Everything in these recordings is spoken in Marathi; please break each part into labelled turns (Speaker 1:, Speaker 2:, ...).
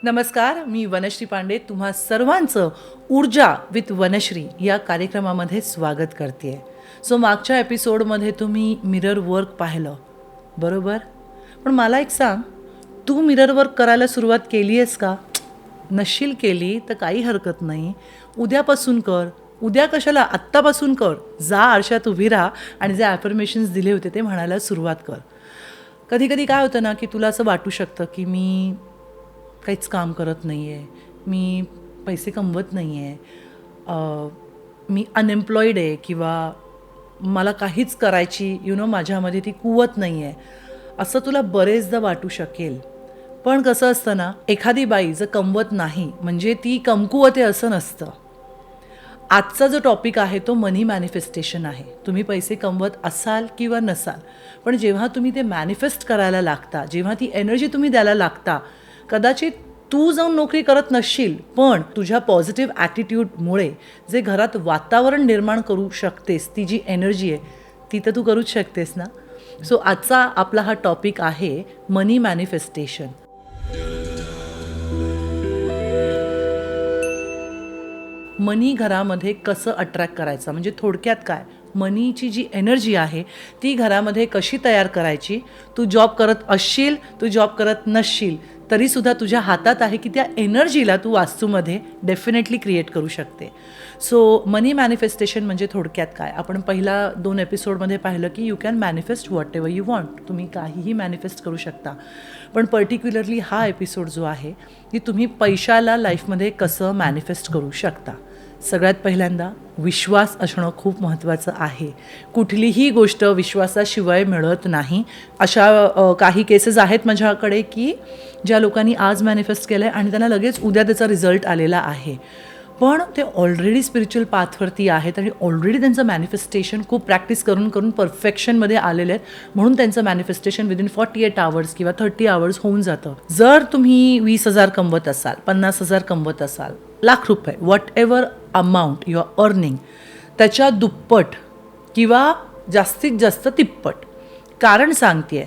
Speaker 1: नमस्कार, मी वनश्री पांडे तुम्हा सर्वांचं ऊर्जा विथ वनश्री या कार्यक्रमामध्ये स्वागत करते. मागच्या एपिसोडमध्ये तुम्ही मिरर वर्क पाहिलं बरोबर. पण मला एक सांग, तू मिरर वर्क करायला सुरुवात केली आहेस का? नशील केली तर काही हरकत नाही, उद्यापासून कर. उद्या कशाला, आत्तापासून कर. जा आरशात उभी राहा आणि जे ॲफर्मेशन्स दिले होते ते म्हणायला सुरुवात कर. कधी कधी काय होतं ना, की तुला असं वाटू शकतं की मी काहीच काम करत नाही आहे, मी पैसे कमवत नाही आहे, मी अनएम्प्लॉईड आहे, किंवा मला काहीच करायची माझ्यामध्ये ती कुवत नाही आहे, असं तुला बरेचदा वाटू शकेल. पण कसं असतं ना, एखादी बाई जर कमवत नाही म्हणजे ती कमकुवत आहे असं नसतं. आजचा जो टॉपिक आहे तो मनी मॅनिफेस्टेशन आहे. तुम्ही पैसे कमवत असाल किंवा नसाल, पण जेव्हा तुम्ही ते मॅनिफेस्ट करायला लागता, जेव्हा ती एनर्जी तुम्ही द्यायला लागता, कदाचित तू जाऊन नोकरी करत नसशील, पण तुझ्या पॉझिटिव्ह ॲटिट्यूडमुळे जे घरात वातावरण निर्माण करू शकतेस, ती जी एनर्जी आहे ती तर तू करूच शकतेस ना. आजचा आपला हा टॉपिक आहे मनी मॅनिफेस्टेशन. मनी घरामध्ये कसं अट्रॅक्ट करायचं, म्हणजे थोडक्यात काय, मनीची जी एनर्जी आहे ती घरामध्ये कशी तयार करायची. तू जॉब करत असशील, तू जॉब करत नसशील, तरीसुद्धा तुझ्या हातात आहे की त्या एनर्जीला तू वास्तूमध्ये डेफिनेटली क्रिएट करू शकते. मनी मॅनिफेस्टेशन म्हणजे थोडक्यात काय, आपण पहिला 2 एपिसोडमध्ये पाहिलं की you can manifest what ever you want. तुम्ही काहीही मॅनिफेस्ट करू शकता. पण पर्टिक्युलरली हा एपिसोड जो आहे की तुम्ही पैशाला लाईफमध्ये कसं मॅनिफेस्ट करू शकता. सगळ्यात पहिल्यांदा विश्वास असणं खूप महत्त्वाचं आहे. कुठलीही गोष्ट विश्वासाशिवाय मिळत नाही. अशा काही केसेस आहेत माझ्याकडे की ज्या लोकांनी आज मॅनिफेस्ट केलं आहे आणि त्यांना लगेच उद्या त्याचा रिझल्ट आलेला आहे, पण ते ऑलरेडी स्पिरिच्युअल पाथवरती आहेत आणि ऑलरेडी त्यांचं मॅनिफेस्टेशन खूप प्रॅक्टिस करून करून परफेक्शनमध्ये आलेले आहेत, म्हणून त्यांचं मॅनिफेस्टेशन विदिन 48 आवर्स किंवा 30 आवर्स होऊन जातं. जर तुम्ही 20,000 कमवत असाल, 50,000 कमवत असाल, ₹1,00,000, whatever amount you are earning, त्याच्या दुप्पट किंवा जास्तीत जास्त तिप्पट. कारण सांगते,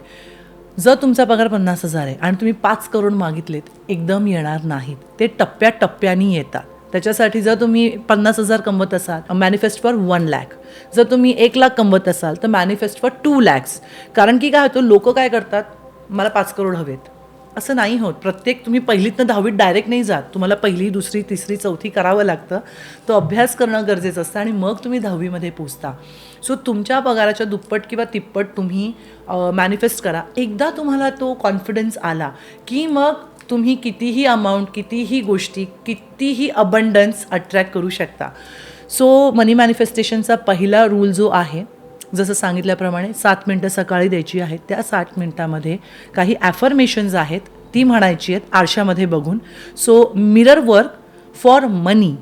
Speaker 1: जर तुमचा पगार 50,000 आहे आणि तुम्ही 5 करोड मागितलेत, एकदम येणार नाहीत. ते टप्प्याटप्प्याने येतात. त्याच्यासाठी जर तुम्ही 50,000 कमवत असाल, मॅनिफेस्ट फॉर 1,00,000. जर तुम्ही 1,00,000 कमवत असाल तर मॅनिफेस्ट फॉर 2,00,000. कारण की काय होतं, लोक काय करतात, मला 5 करोड हवेत, असं नाही होत. प्रत्येक तुम्ही 1लीतनं 10वीत डायरेक्ट नाही जात. तुम्हाला 1ली, 2री, 3री, 4थी करावं लागतं. तो अभ्यास करणं गरजेचं असतं आणि मग तुम्ही 10वीमध्ये पोचता. तुमच्या पगाराच्या दुप्पट किंवा तिप्पट तुम्ही मॅनिफेस्ट करा. एकदा तुम्हाला तो कॉन्फिडन्स आला की मग तुम्ही कितीही अमाऊंट, कितीही गोष्टी, कितीही अबंडन्स अट्रॅक्ट करू शकता. मनी मॅनिफेस्टेशनचा पहिला रूल जो आहे, जसं सांगितल्याप्रमाणे 7 मिनटं सकाळी द्यायची आहेत. त्या 60 मिनटामध्ये काही ॲफर्मेशन्स आहेत, ती म्हणायची आहेत आरशामध्ये बघून. Mirror work for money.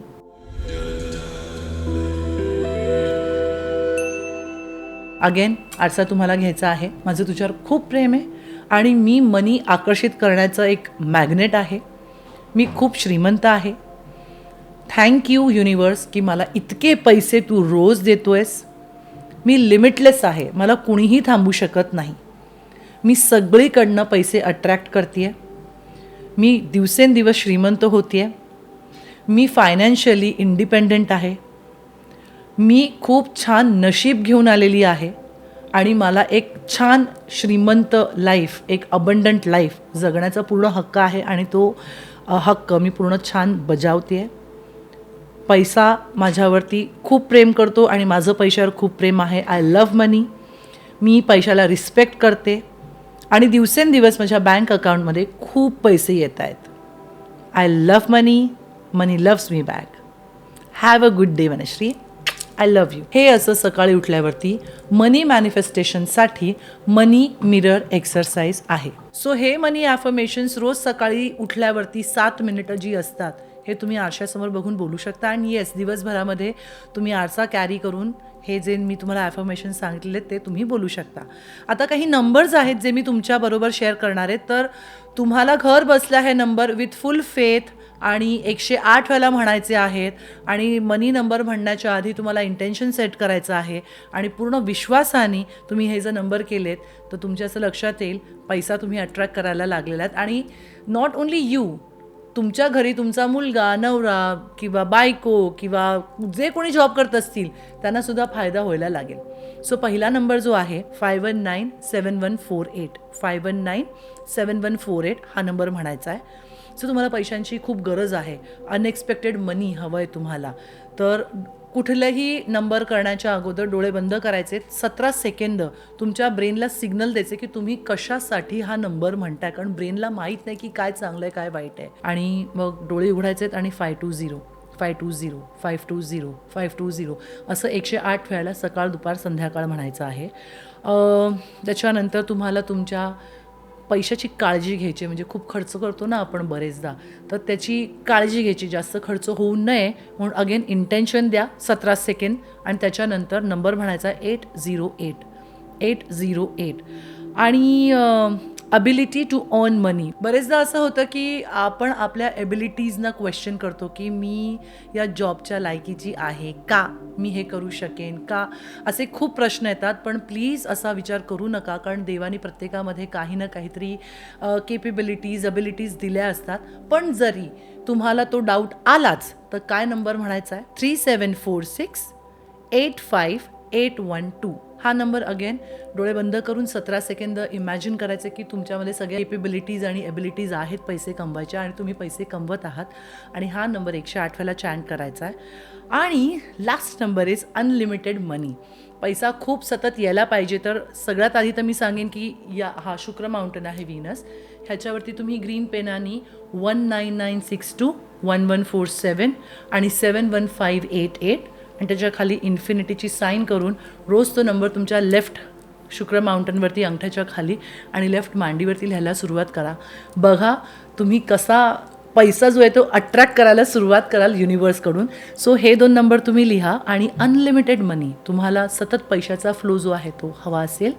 Speaker 1: Again आरसा तुम्हाला घ्यायचा आहे. माझं तुझ्यावर खूप प्रेम आहे आणि मी मनी आकर्षित करण्याचं एक मॅग्नेट आहे. मी खूप श्रीमंत आहे. थँक्यू युनिवर्स की मला इतके पैसे तू रोज देतो आहेस. मी लिमिटलेस आहे, मला कुणीही थांबू शकत नाही. मी सगळीकडनं पैसे अट्रॅक्ट करते आहे. मी दिवसेंदिवस श्रीमंत होते आहे. मी फायनान्शियली इंडिपेंडंट आहे. मी खूप छान नशीब घेऊन आलेली आहे आणि मला एक छान श्रीमंत लाईफ, एक अबंडंट लाईफ जगण्याचा पूर्ण हक्क आहे आणि तो हक्क मी पूर्ण छान बजावते आहे. पैसा माझ्यावरती खूप प्रेम करतो आणि माझं पैशावर खूप प्रेम आहे. आय लव्ह मनी. मी पैशाला रिस्पेक्ट करते आणि दिवसेंदिवस माझ्या बँक अकाउंटमध्ये खूप पैसे येत आहेत. I love money. Money loves me back. Have a good day Vanashree. I love you. हे असं सकाळी उठल्यावरती मनी मॅनिफेस्टेशनसाठी मनी मिरर एक्सरसाइज आहे. हे मनी ॲफर्मेशन्स रोज सकाळी उठल्यावरती 7 मिनिटं जी असतात, हे तुम्ही आरशासमोर बघून बोलू शकता. आणि येस, दिवसभरामध्ये तुम्ही आरसा कॅरी करून हे जे मी तुम्हाला ॲफर्मेशन सांगितले ते तुम्ही बोलू शकता. आता काही नंबर्स आहेत जे मी तुमच्याबरोबर शेअर करणार आहे. तर तुम्हाला घर बसल्या हे नंबर विथ फुल फेथ आणि 108 वेळेला म्हणायचे आहेत. आणि मनी नंबर म्हणण्याच्या आधी तुम्हाला इंटेन्शन सेट करायचं आहे आणि पूर्ण विश्वासाने तुम्ही हे जर नंबर केलेत तर तुमच्या असं लक्षात येईल पैसा तुम्ही अट्रॅक्ट करायला लागलेला आहेत. आणि नॉट ओन्ली यू, तुमच्या घरी तुमचा मुलगा, नवरा किंवा बायको किंवा जे कोणी जॉब करत असतील त्यांनासुद्धा फायदा व्हायला लागेल. सो पहिला नंबर जो आहे 519714 519714 हा नंबर म्हणायचा आहे. सो तुम्हाला पैशांची खूप गरज आहे, अनएक्सपेक्टेड मनी हवं आहे तुम्हाला, तर कुठलाही नंबर करण्याच्या अगोदर डोळे बंद करायचे, 17 सेकंद तुमच्या ब्रेनला सिग्नल द्यायचे की तुम्ही कशासाठी हा नंबर म्हणताय, कारण ब्रेनला माहीत नाही की काय चांगलं आहे काय वाईट आहे. आणि मग डोळे उघडायचेत आणि 520 520 520 520 असं 108 वेळेला सकाळ दुपार संध्याकाळ म्हणायचं आहे. त्याच्यानंतर तुम्हाला तुमच्या पैशाची काळजी घ्यायची, म्हणजे खूप खर्च करतो ना आपण बरेचदा, तर त्याची काळजी घ्यायची, जास्त खर्च होऊ नये म्हणून अगेन इंटेन्शन द्या 17 सेकंड आणि त्याच्यानंतर नंबर म्हणायचा 808 808. आणि अबिलिटी टू अर्न मनी. बरेचदा असं होतं की आपण आपल्या एबिलिटीजना क्वेश्चन करतो की मी या जॉबच्या लायकीची आहे का, मी हे करू शकेन का, असे खूप प्रश्न येतात. पण प्लीज असा विचार करू नका, कारण देवाने प्रत्येकामध्ये काही ना काहीतरी केपेबिलिटीज अबिलिटीज दिल्या असतात. पण जरी तुम्हाला तो डाऊट आलाच तर काय नंबर म्हणायचा आहे 3746 85812 हा नंबर. अगेन डोळे बंद करून 17 सेकंद इमॅजिन करायचे की तुमच्यामध्ये सगळ्या केपेबिलिटीज आणि एबिलिटीज आहेत पैसे कमवायच्या आणि तुम्ही पैसे कमवत आहात, आणि हा नंबर 108 वेळा चॅन्ट करायचा आहे. आणि लास्ट नंबर इज अनलिमिटेड मनी. पैसा खूप सतत यायला पाहिजे, तर सगळ्यात आधी तर मी सांगेन की हा शुक्र माउंटन आहे व्हीनस, ह्याच्यावरती तुम्ही ग्रीन पेनानी 19962 1147 आणि 71588 आणि त्याच्या खाली इन्फिनिटीची साईन करून रोज तो नंबर तुमच्या लेफ्ट शुक्र माउंटनवरती अंगठ्याच्या खाली आणि लेफ्ट मांडीवरती लिहायला सुरुवात करा. बघा तुम्ही कसा पैसा जो आहे तो अट्रॅक्ट करायला सुरुवात कराल युनिवर्सकडून. सो हे 2 नंबर तुम्ही लिहा. आणि अनलिमिटेड मनी, तुम्हाला सतत पैशाचा फ्लो जो आहे तो हवा असेल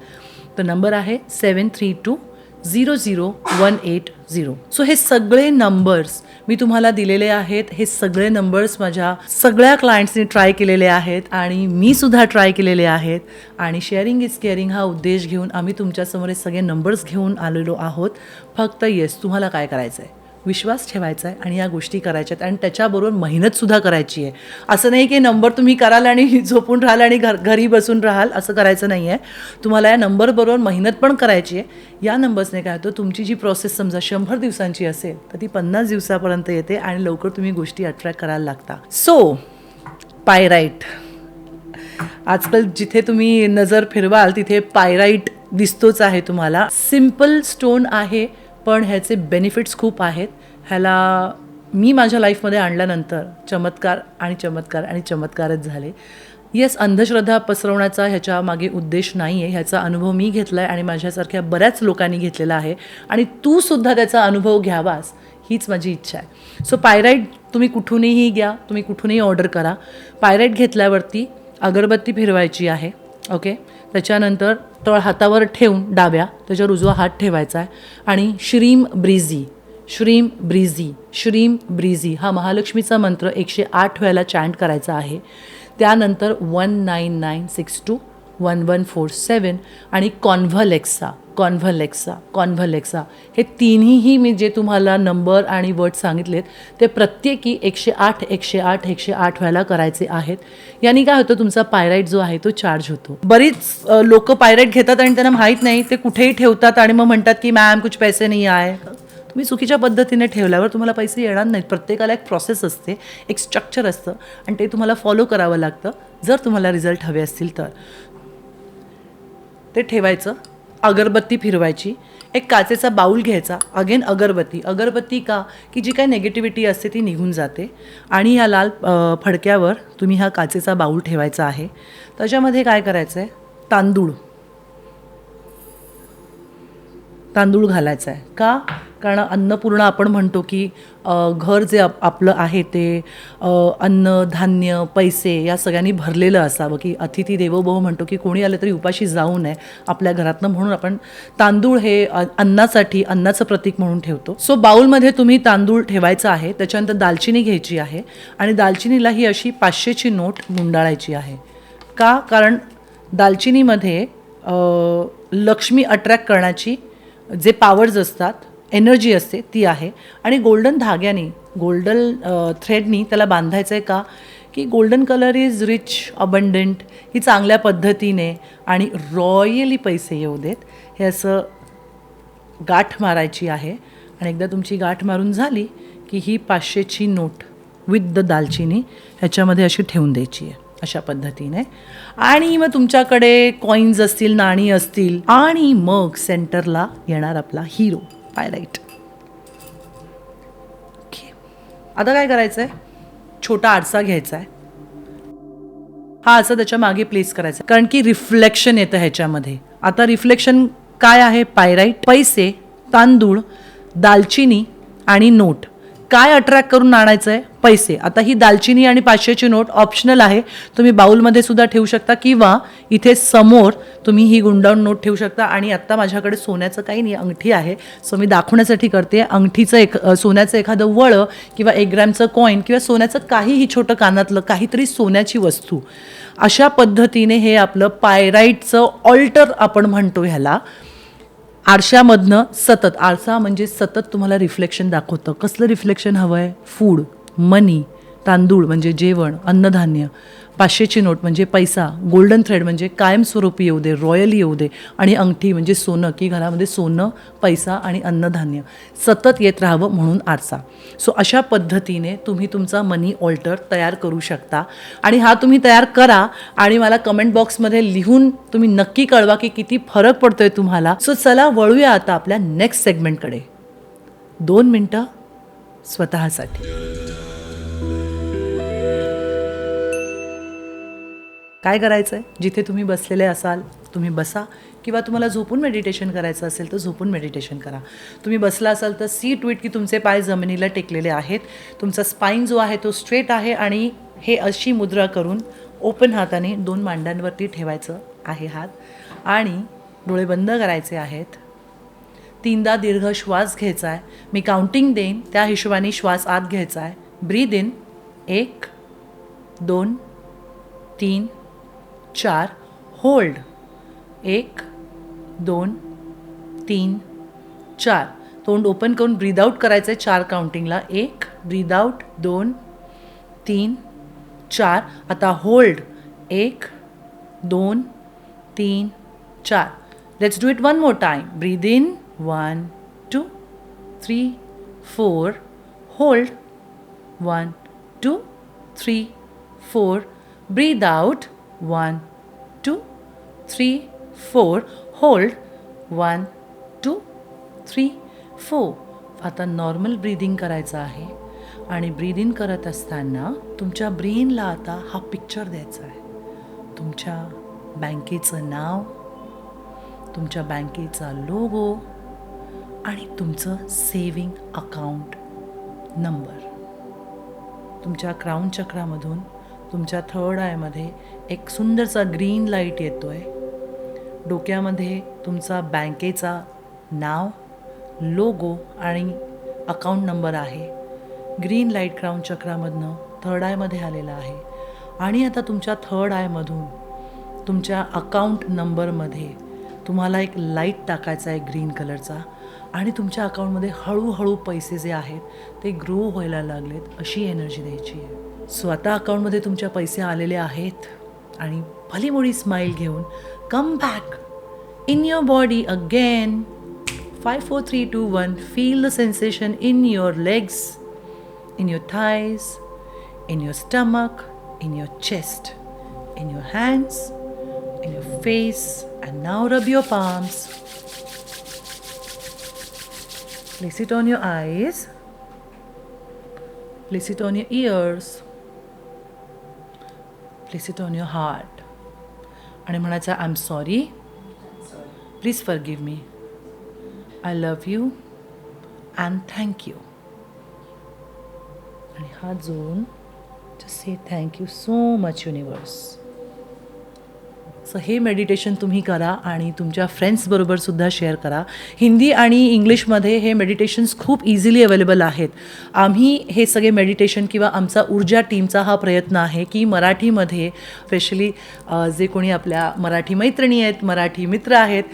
Speaker 1: तर नंबर आहे 73200180. सो हे सगळे नंबर्स मी तुम्हाला दिलेले आहेत. हे सगळे नंबर्स माझ्या सगळ्या क्लायंट्सनी ट्राय केलेले आहेत आणि मी सुद्धा ट्राय केलेले आहेत. आणि शेअरिंग इज केअरिंग हा उद्देश घेऊन आम्ही तुमच्यासमोर हे सगळे नंबर्स घेऊन आलेलो आहोत. फक्त तुम्हाला काय करायचं आहे, विश्वास ठेवायचा आहे आणि या गोष्टी करायच्या आहेत आणि त्याच्याबरोबर मेहनतसुद्धा करायची आहे. असं नाही की नंबर तुम्ही कराल आणि झोपून राहाल आणि घरी बसून राहाल, असं करायचं नाही आहे. तुम्हाला या नंबरबरोबर मेहनत पण करायची आहे. या नंबर्सने काय होतं, तुमची जी प्रोसेस समजा 100 दिवसांची असेल तर ती 50 दिवसापर्यंत येते आणि लवकर तुम्ही गोष्टी अट्रॅक्ट करायला लागता. सो पायराईट, आजकाल जिथे तुम्ही नजर फिरवाल तिथे पायराईट दिसतोच आहे तुम्हाला. सिम्पल स्टोन आहे पण ह्याचे बेनिफिट्स खूप आहेत. ह्याला मी माझ्या लाईफमध्ये आणल्यानंतर चमत्कार आणि चमत्कार आणि चमत्कारच झाले. अंधश्रद्धा पसरवण्याचा ह्याच्या मागे उद्देश नाही आहे. ह्याचा अनुभव मी घेतला आहे आणि माझ्यासारख्या बऱ्याच लोकांनी घेतलेला आहे आणि तू सुद्धा त्याचा अनुभव घ्यावास हीच माझी इच्छा आहे. सो पायराईट तुम्ही कुठूनही घ्या, तुम्ही कुठूनही ऑर्डर करा. पायराईट घेतल्यावरती अगरबत्ती फिरवायची आहे. ओके, त्याच्यानंतर तळ हातावर ठेवून डाव्या त्याच्यावर उजवा हात ठेवायचा आहे आणि श्रीम ब्रीझी श्रीम ब्रीझी श्रीम ब्रीझी हा महालक्ष्मीचा मंत्र 108 वेळेला चॅन्ट करायचा आहे. त्यानंतर 19962 1147 आणि कॉन्व्हलेक्सा कॉन्व्हलेक्सा कॉन्व्हलेक्सा हे तिन्हीही मी जे तुम्हाला नंबर आणि वर्ड सांगितलेत ते प्रत्येकी 108 108 108 वेळेला करायचे आहेत. याने काय होतं, तुमचा पायराईट जो आहे तो चार्ज होतो. बरीच लोक पायराईट घेतात आणि त्यांना माहीत नाही, ते कुठेही ठेवतात आणि मग म्हणतात की मॅम कुछ पैसे नाही आहे. तुम्ही चुकीच्या पद्धतीने ठेवल्यावर तुम्हाला पैसे येणार नाहीत. प्रत्येकाला एक प्रोसेस असते, एक स्ट्रक्चर असतं आणि ते तुम्हाला फॉलो करावं लागतं जर तुम्हाला रिझल्ट हवे असतील तर. ते ठेवायचं, अगरबत्ती फिरवायची, एक काचेचा बाऊल घ्यायचा, अगेन अगरबत्ती का की जी काही नेगेटिव्हिटी असते ती निघून जाते. आणि या लाल फडक्यावर तुम्ही हा काचेचा बाऊल ठेवायचा आहे. त्याच्यामध्ये काय करायचं आहे, तांदूळ घालायचा आहे. का? कारण अन्नपूर्णा आपण म्हणतो की घर जे आपलं आहे ते अन्न धान्य पैसे या सगळ्यांनी भरलेलं असावं, की अतिथी देवो भव म्हणतो की कोणी आलं तरी उपाशी जाऊ नये आपल्या घरातनं, म्हणून आपण तांदूळ हे अन्नाचं प्रतीक म्हणून ठेवतो. सो बाउलमध्ये तुम्ही तांदूळ ठेवायचं आहे. त्याच्यानंतर दालचिनी घ्यायची आहे आणि दालचिनीला ही अशी 500ची नोट गुंडाळायची आहे. का? कारण दालचिनीमध्ये लक्ष्मी अट्रॅक्ट करण्याची जे पॉवर्स असतात एनर्जी असते ती आहे. आणि गोल्डन धाग्याने, गोल्डन थ्रेडनी त्याला बांधायचं आहे का, की golden colour is rich, abundant, ही चांगल्या पद्धतीने आणि रॉयली पैसे येऊ देत, हे असं गाठ मारायची आहे. आणि एकदा तुमची गाठ मारून झाली की ही 500ची नोट विथ द दालचिनी ह्याच्यामध्ये अशी ठेवून द्यायची आहे अशा पद्धतीने. आणि मग तुमच्याकडे कॉईन्स असतील, नाणी असतील, आणि मग सेंटरला येणार आपला हिरो पायराईट. आता काय करायचं आहे, छोटा आरसा घ्यायचा आहे. हा आरसा त्याच्या मागे प्लेस करायचा, कारण की रिफ्लेक्शन येतं ह्याच्यामध्ये. आता रिफ्लेक्शन काय आहे, पायराईट, पैसे, तांदूळ, दालचिनी आणि नोट. काय अट्रॅक्ट करून आणायचं आहे, पैसे. आता ही दालचिनी आणि 500ची नोट ऑप्शनल आहे, तुम्ही बाउलमध्ये सुद्धा ठेवू शकता किंवा इथे समोर तुम्ही ही गुंडाळून नोट ठेवू शकता. आणि आत्ता माझ्याकडे सोन्याचं काही नाही, अंगठी आहे, सो मी दाखवण्यासाठी करते. अंगठीचं सोन्याचं एखादं वळं किंवा 1 ग्रॅमचं कॉईन किंवा सोन्याचं काहीही छोटं कानातलं काहीतरी सोन्याची वस्तू, अशा पद्धतीने हे आपलं पायराईटचं ऑल्टर आपण म्हणतो ह्याला. आरशामधनं सतत, आरसा म्हणजे सतत तुम्हाला रिफ्लेक्शन दाखवतं. कसलं रिफ्लेक्शन हवं आहे, फूड, मनी, तांदूळ म्हणजे जेवण, अन्नधान्य, 500ची नोट म्हणजे पैसा, गोल्डन थ्रेड म्हणजे कायमस्वरूपी येऊ दे, रॉयली येऊ दे, आणि अंगठी म्हणजे सोनं, की घरामध्ये सोनं, पैसा आणि अन्नधान्य सतत येत राहावं म्हणून आरसा. सो अशा पद्धतीने तुम्ही तुमचा मनी ऑल्टर तयार करू शकता. आणि हा तुम्ही तयार करा आणि मला कमेंट बॉक्समध्ये लिहून तुम्ही नक्की कळवा की किती फरक पडतोय तुम्हाला. सो चला वळूया आता आपल्या नेक्स्ट सेगमेंटकडे. 2 मिनटं स्वतःसाठी. काय करायचं आहे, जिथे तुम्ही बसलेले असाल तुम्ही बसा, किंवा तुम्हाला झोपून मेडिटेशन करायचं असेल तर झोपून मेडिटेशन करा. तुम्ही बसला असाल तर सीट विट, की तुमचे पाय जमिनीला टेकलेले आहेत, तुमचा स्पाईन जो आहे तो स्ट्रेट आहे, आणि हे अशी मुद्रा करून ओपन हाताने 2 मांड्यांवरती ठेवायचं आहे हात, आणि डोळे बंद करायचे आहेत. 3दा दीर्घ श्वास घ्यायचा आहे. मी काउंटिंग देईन त्या हिशोबाने श्वास आत घ्यायचा आहे. Breathe in, 1 2 3 4, hold, 1 2 3 4. तोंड ओपन करून ब्रीद आउट करायचं आहे 4 काउंटिंगला. 1, ब्रीद आउट, 2 3 4. आता hold, 1 2 3 4. Let's do it one more time. Breathe in, 1 2 3 4, hold, 1 2 3 4. Breathe out, 1 2 3 4, hold, 1 2 3 4. आता नॉर्मल ब्रीदिंग करायचं आहे. आणि ब्रीद इन करत असताना तुमच्या ब्रेनला आता हा पिक्चर द्यायचा आहे. तुमच्या बँकेचं नाव, तुमच्या बँकेचा लोगो आणि तुमचं सेविंग अकाउंट नंबर. तुमच्या क्राऊन चक्रामधून तुमच्या थर्ड आयमध्ये एक सुंदरसा ग्रीन लाईट येतो आहे. डोक्यामध्ये तुमचा बँकेचा नाव, लोगो आणि अकाउंट नंबर आहे. ग्रीन लाईट क्राऊन चक्रामधनं थर्ड आयमध्ये आलेला आहे. आणि आता तुमच्या थर्ड आयमधून तुमच्या अकाउंट नंबरमध्ये तुम्हाला एक लाईट टाकायचा आहे ग्रीन कलरचा, आणि तुमच्या अकाउंटमध्ये हळूहळू पैसे जे आहेत ते ग्रो व्हायला लागलेत अशी एनर्जी द्यायची आहे. सो आता अकाउंटमध्ये तुमच्या पैसे आलेले आहेत, आणि भलीमोठी स्माईल घेऊन come back in your body again. 5 4 3 2 1. Feel the sensation in your legs, in your thighs, in your stomach, in your chest, in your hands, in your face, and now rub your palms. Place it on your eyes, place it on your ears, place it on your heart. आणि म्हणायचं, I'm sorry, please forgive me, I love you and thank you. आणि हात जोडून just say thank you so much universe. So हे मेडिटेशन तुम्ही करा आणि तुमच्या फ्रेंड्सबरोबरसुद्धा शेअर करा. हिंदी आणि इंग्लिशमध्ये हे मेडिटेशन्स खूप इझिली अवेलेबल आहेत. आम्ही हे सगळे मेडिटेशन किंवा आमचा ऊर्जा टीमचा हा प्रयत्न आहे की मराठीमध्ये स्पेशली जे कोणी आपल्या मराठी मैत्रिणी आहेत, मराठी मित्र आहेत,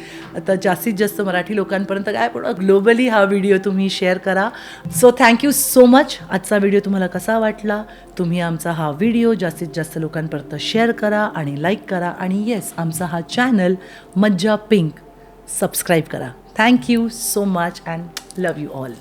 Speaker 1: तर जास्तीत जास्त मराठी लोकांपर्यंत काय पण ग्लोबली हा व्हिडिओ तुम्ही शेअर करा. So thank you so much. आजचा व्हिडिओ तुम्हाला कसा वाटला? तुम्ही आमचा हा व्हिडिओ जास्तीत जास्त लोकांपर्यंत शेअर करा आणि लाईक करा आणि येस आमचा हा चॅनल मज्जा पिंक सबस्क्राईब करा. Thank you so much and love you all.